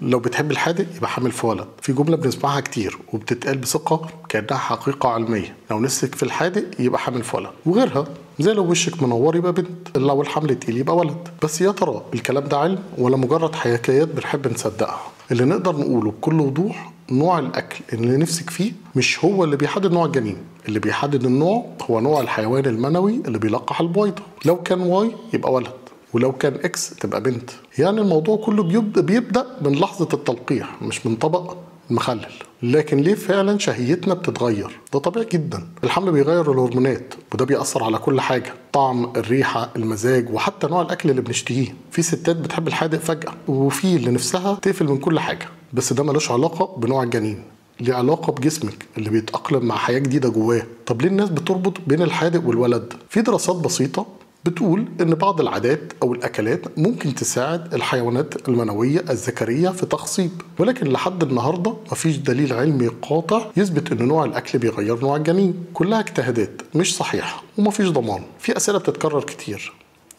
لو بتحب الحادق يبقى حامل في ولد. في جملة بنسمعها كتير وبتتقال بثقة كأنها حقيقة علمية، لو نفسك في الحادق يبقى حامل في ولد. وغيرها زي لو وشك منور يبقى بنت، لو الحمل تقيل يبقى ولد. بس يا ترى الكلام ده علم ولا مجرد حكايات بنحب نصدقها؟ اللي نقدر نقوله بكل وضوح نوع الأكل اللي نفسك فيه مش هو اللي بيحدد نوع الجنين. اللي بيحدد النوع هو نوع الحيوان المنوي اللي بيلقح البويضة. لو كان واي يبقى ولد، ولو كان اكس تبقى بنت. يعني الموضوع كله بيبدأ من لحظة التلقيح مش من طبق المخلل. لكن ليه فعلا شهيتنا بتتغير؟ ده طبيعي جدا. الحمل بيغير الهرمونات وده بيأثر على كل حاجة، طعم، الريحة، المزاج، وحتى نوع الأكل اللي بنشتهيه. في ستات بتحب الحادق فجأة، وفي اللي نفسها تقفل من كل حاجة. بس ده ملوش علاقة بنوع الجنين، ليه علاقة بجسمك اللي بيتأقلم مع حياة جديدة جواه. طب ليه الناس بتربط بين الحادق والولد؟ في دراسات بسيطة بتقول إن بعض العادات أو الأكلات ممكن تساعد الحيوانات المنوية الذكرية في تخصيب، ولكن لحد النهاردة مفيش دليل علمي قاطع يثبت إن نوع الأكل بيغير نوع الجنين. كلها اجتهادات مش صحيحة ومفيش ضمان. في أسئلة بتتكرر كتير،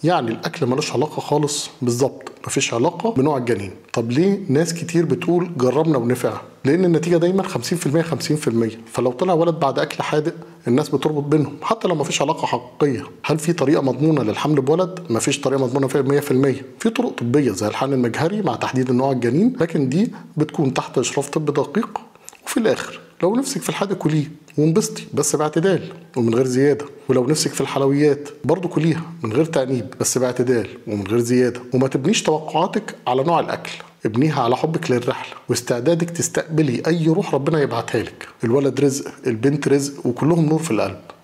يعني الأكل ملوش علاقة خالص؟ بالظبط، مفيش علاقة بنوع الجنين. طب ليه ناس كتير بتقول جربنا ونفع؟ لأن النتيجة دايما 50% 50%. فلو طلع ولد بعد أكل حادق الناس بتربط بينهم حتى لو مفيش علاقة حقيقية. هل في طريقة مضمونة للحمل بولد؟ مفيش طريقة مضمونة 100%. في طرق طبية زي الحقن المجهري مع تحديد النوع الجنين، لكن دي بتكون تحت إشراف طب دقيق. وفي الآخر لو نفسك في الحادق كليه وانبسطي بس باعتدال ومن غير زيادة. ولو نفسك في الحلويات برضو كليها من غير تأنيب بس باعتدال ومن غير زيادة. وما تبنيش توقعاتك على نوع الأكل، ابنيها على حبك للرحلة واستعدادك تستقبلي أي روح ربنا يبعتها لك. الولد رزق، البنت رزق، وكلهم نور في القلب.